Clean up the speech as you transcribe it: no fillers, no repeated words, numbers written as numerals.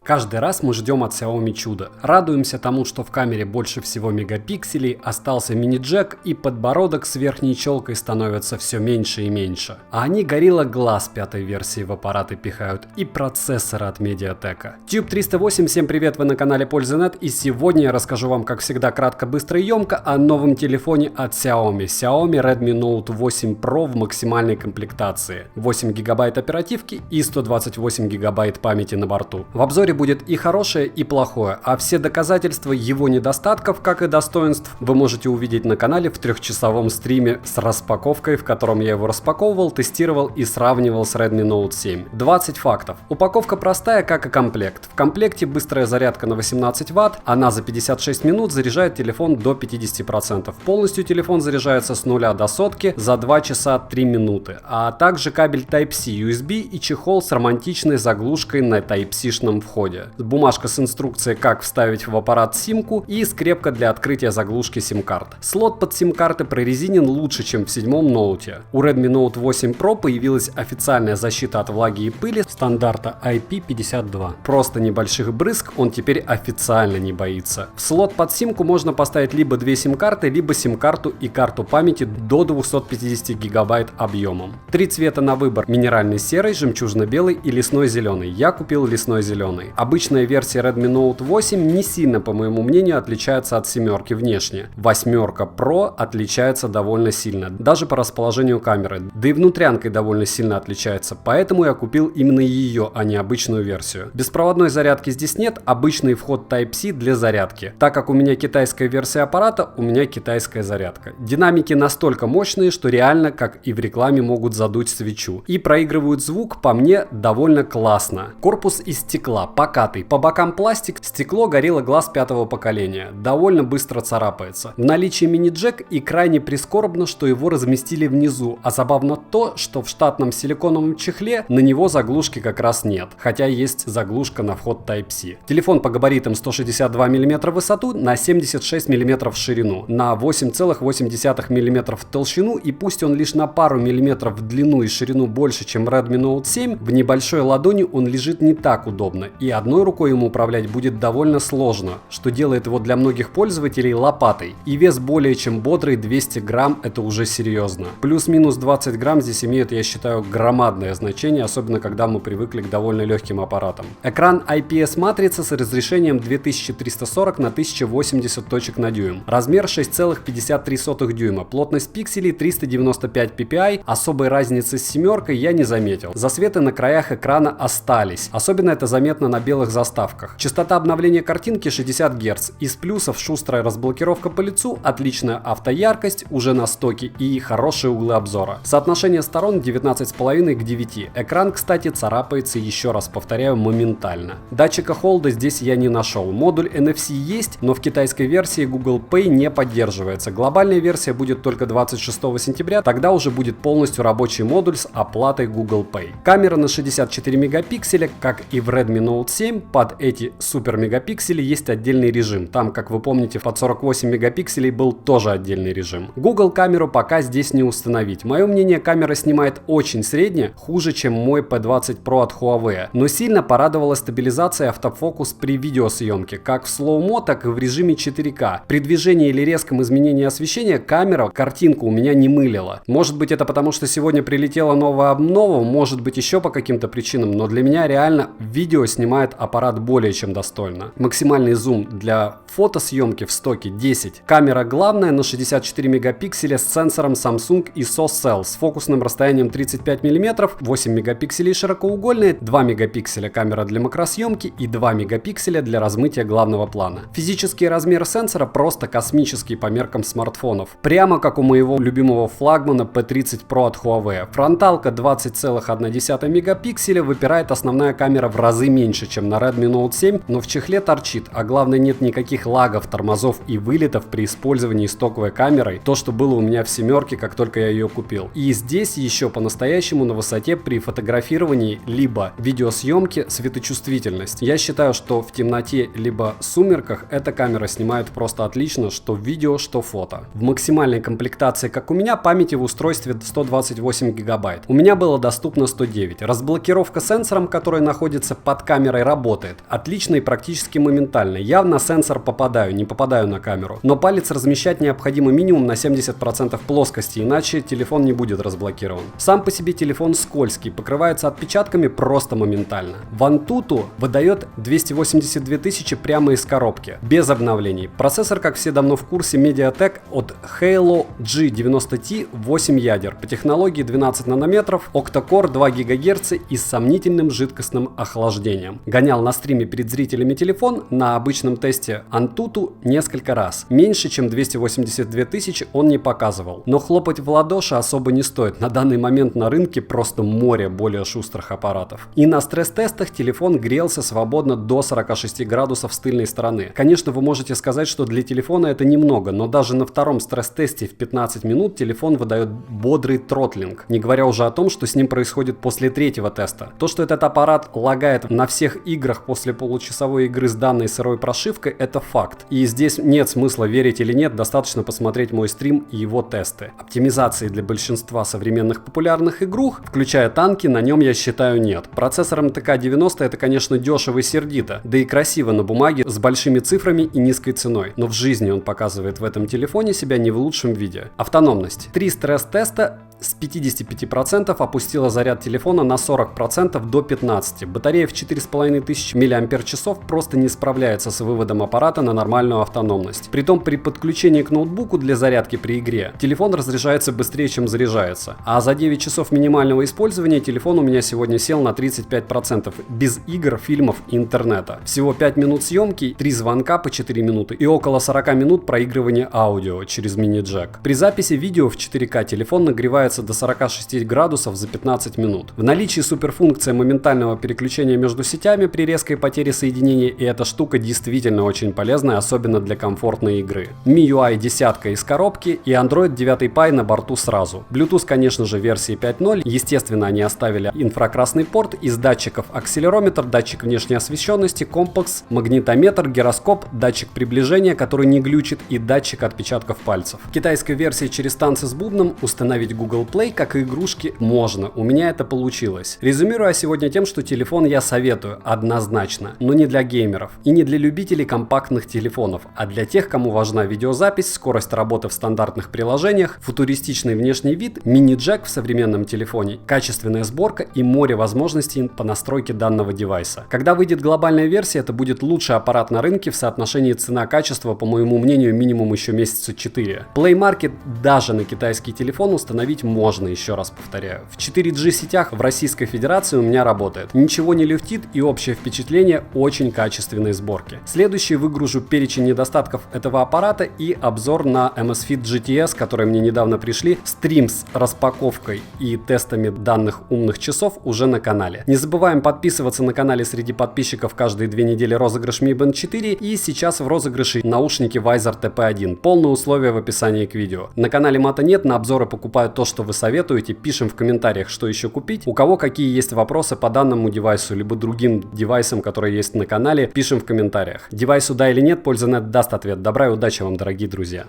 Каждый раз мы ждем от Xiaomi чуда. Радуемся тому, что в камере больше всего мегапикселей, остался мини-джек и подбородок с верхней челкой становится все меньше и меньше. А они Gorilla Glass 5-й версии в аппараты пихают и процессоры от Mediatek. Tube 308, всем привет, вы на канале Польза.нет, и сегодня я расскажу вам, как всегда, кратко, быстро и емко о новом телефоне от Xiaomi Redmi Note 8 Pro в максимальной комплектации. 8 гигабайт оперативки и 128 гигабайт памяти на борту. В обзоре будет и хорошее, и плохое, а все доказательства его недостатков, как и достоинств, вы можете увидеть на канале в 3-часовом стриме с распаковкой, в котором я его распаковывал, тестировал и сравнивал с Redmi Note 7. 20 фактов. Упаковка простая, как и комплект. В комплекте быстрая зарядка на 18 Вт, она за 56 минут заряжает телефон до 50%. Полностью телефон заряжается с 0 до сотки за 2 часа 3 минуты, а также кабель Type-C USB и чехол с романтичной заглушкой на Type-C-шном входе. Бумажка с инструкцией, как вставить в аппарат симку и скрепка для открытия заглушки сим-карт. Слот под сим-карты прорезинен лучше, чем в 7-м ноуте. У Redmi Note 8 Pro появилась официальная защита от влаги и пыли стандарта IP52. Просто небольших брызг он теперь официально не боится. В слот под симку можно поставить либо 2 сим-карты, либо сим-карту и карту памяти до 250 гигабайт объемом. 3 цвета на выбор: минеральный серый, жемчужно-белый и лесной зеленый. Я купил лесной зеленый. Обычная версия Redmi Note 8 не сильно, по моему мнению, отличается от семерки внешне. 8 Pro отличается довольно сильно, даже по расположению камеры, да и внутрянкой довольно сильно отличается, поэтому я купил именно ее, а не обычную версию. Беспроводной зарядки здесь нет, обычный вход Type-C для зарядки. Так как у меня китайская версия аппарата, у меня китайская зарядка. Динамики настолько мощные, что реально, как и в рекламе, могут задуть свечу. И проигрывают звук, по мне, довольно классно. Корпус из стекла, покатый, по бокам пластик, стекло Gorilla Glass 5-го поколения, довольно быстро царапается. В наличии мини-джек и крайне прискорбно, что его разместили внизу, а забавно то, что в штатном силиконовом чехле на него заглушки как раз нет, хотя есть заглушка на вход Type-C. Телефон по габаритам 162 мм в высоту, на 76 мм в ширину, на 8,8 мм в толщину, и пусть он лишь на пару миллиметров в длину и ширину больше, чем Redmi Note 7, в небольшой ладони он лежит не так удобно, и одной рукой ему управлять будет довольно сложно, что делает его для многих пользователей лопатой. И вес более чем бодрый 200 грамм, это уже серьезно. Плюс-минус 20 грамм здесь имеет, я считаю, громадное значение, особенно когда мы привыкли к довольно легким аппаратам. Экран IPS-матрица с разрешением 2340 на 1080 точек на дюйм. Размер 6,53 дюйма. Плотность пикселей 395 ppi. Особой разницы с семеркой я не заметил. Засветы на краях экрана остались. Особенно это заметно на белых заставках. Частота обновления картинки 60 Гц. Из плюсов шустрая разблокировка по лицу, отличная автояркость уже на стоке и хорошие углы обзора. Соотношение сторон 19,5 к 9. Экран, кстати, царапается, еще раз повторяю, моментально. Датчика холда здесь я не нашел. Модуль NFC есть, но в китайской версии Google Pay не поддерживается. Глобальная версия будет только 26 сентября, тогда уже будет полностью рабочий модуль с оплатой Google Pay. Камера на 64 мегапикселя, как и в Redmi Note 7, под эти супер мегапиксели есть отдельный режим. Там, как вы помните, под 48 мегапикселей был тоже отдельный режим. Google камеру пока здесь не установить. Мое мнение, камера снимает очень средне, хуже, чем мой P20 Pro от Huawei, но сильно порадовала стабилизация автофокус при видеосъемке, как в слоумо, так и в режиме 4К. При движении или резком изменении освещения камера картинку у меня не мылила. Может быть, это потому, что сегодня прилетела новая обнова, может быть, еще по каким-то причинам, но для меня реально видео снимает аппарат более чем достойно. Максимальный зум для фотосъемки в стоке 10. Камера главная на 64 мегапикселя с сенсором Samsung ISO-Cell с фокусным расстоянием 35 мм, 8 мегапикселей широкоугольная, 2 мегапикселя камера для макросъемки и 2 мегапикселя для размытия главного плана. Физические размеры сенсора просто космические по меркам смартфонов. Прямо как у моего любимого флагмана P30 Pro от Huawei. Фронталка 20,1 мегапикселя, выпирает основная камера в разы меньше, чем на Redmi Note 7, но в чехле торчит, а главное, нет никаких лагов, тормозов и вылетов при использовании стоковой камерой, то, что было у меня в семерке, как только я ее купил. И здесь еще по-настоящему на высоте при фотографировании либо видеосъемке светочувствительность. Я считаю, что в темноте либо сумерках эта камера снимает просто отлично, что видео, что фото. В максимальной комплектации, как у меня, памяти в устройстве 128 гигабайт. У меня было доступно 109. Разблокировка сенсором, который находится под камерой камерой работает. Отлично и практически моментально. Я на сенсор попадаю, не попадаю на камеру. Но палец размещать необходимо минимум на 70% плоскости, иначе телефон не будет разблокирован. Сам по себе телефон скользкий, покрывается отпечатками просто моментально. Antutu выдает 282 тысячи прямо из коробки, без обновлений. Процессор, как все давно в курсе, MediaTek от Halo G90T, 8 ядер, по технологии 12 нанометров, октокор 2 ГГц и с сомнительным жидкостным охлаждением. Гонял на стриме перед зрителями телефон на обычном тесте Antutu несколько раз. Меньше, чем 282 тысячи он не показывал. Но хлопать в ладоши особо не стоит. На данный момент на рынке просто море более шустрых аппаратов. И на стресс-тестах телефон грелся свободно до 46 градусов с тыльной стороны. Конечно, вы можете сказать, что для телефона это немного, но даже на втором стресс-тесте в 15 минут телефон выдает бодрый тротлинг. Не говоря уже о том, что с ним происходит после третьего теста. То, что этот аппарат лагает на всех играх после получасовой игры с данной сырой прошивкой, это факт. И здесь нет смысла верить или нет, достаточно посмотреть мой стрим и его тесты. Оптимизации для большинства современных популярных игрух, включая танки, на нем, я считаю, нет. Процессор MTK 90 это, конечно, дешево и сердито, да и красиво на бумаге с большими цифрами и низкой ценой. Но в жизни он показывает в этом телефоне себя не в лучшем виде. Автономность. 3 стресс-теста с 55% опустила заряд телефона на 40% до 15%. Батарея в 4500 мАч просто не справляется с выводом аппарата на нормальную автономность. Притом при подключении к ноутбуку для зарядки при игре телефон разряжается быстрее, чем заряжается. А за 9 часов минимального использования телефон у меня сегодня сел на 35%. Без игр, фильмов и интернета. Всего 5 минут съемки, 3 звонка по 4 минуты и около 40 минут проигрывания аудио через мини-джек. При записи видео в 4К телефон нагревается до 46 градусов за 15 минут. В наличии суперфункция моментального переключения между сетями при резкой потере соединения, и эта штука действительно очень полезная, особенно для комфортной игры. MIUI 10 из коробки и Android 9 Pie на борту сразу. Bluetooth, конечно же, версии 5.0. Естественно, они оставили инфракрасный порт из датчиков: акселерометр, датчик внешней освещенности, компас, магнитометр, гироскоп, датчик приближения, который не глючит, и датчик отпечатков пальцев. В китайской версии через танцы с бубном установить Google Play, как и игрушки, можно. У меня это получилось. Резюмируя сегодня тем, что телефон я советую однозначно, но не для геймеров и не для любителей компактных телефонов, а для тех, кому важна видеозапись, скорость работы в стандартных приложениях, футуристичный внешний вид, мини-джек в современном телефоне, качественная сборка и море возможностей по настройке данного девайса. Когда выйдет глобальная версия, это будет лучший аппарат на рынке в соотношении цена-качество, по моему мнению, минимум еще месяца 4. Play Market даже на китайский телефон установить можно, еще раз повторяю. В 4G сетях в Российской Федерации у меня работает. Ничего не люфтит и общее впечатление очень качественной сборки. Следующий выгружу перечень недостатков этого аппарата и обзор на Amazfit GTS, которые мне недавно пришли. Стрим с распаковкой и тестами данных умных часов уже на канале. Не забываем подписываться на канале, среди подписчиков каждые 2 недели розыгрыш Mi Band 4 и сейчас в розыгрыше наушники Weiser TP1. Полные условия в описании к видео. На канале Мата нет, на обзоры покупаю то, что вы советуете, пишем в комментариях, что еще купить. У кого какие есть вопросы по данному девайсу, либо другим девайсам, которые есть на канале, пишем в комментариях. Девайсу да или нет, Пользанет даст ответ. Добра и удачи вам, дорогие друзья.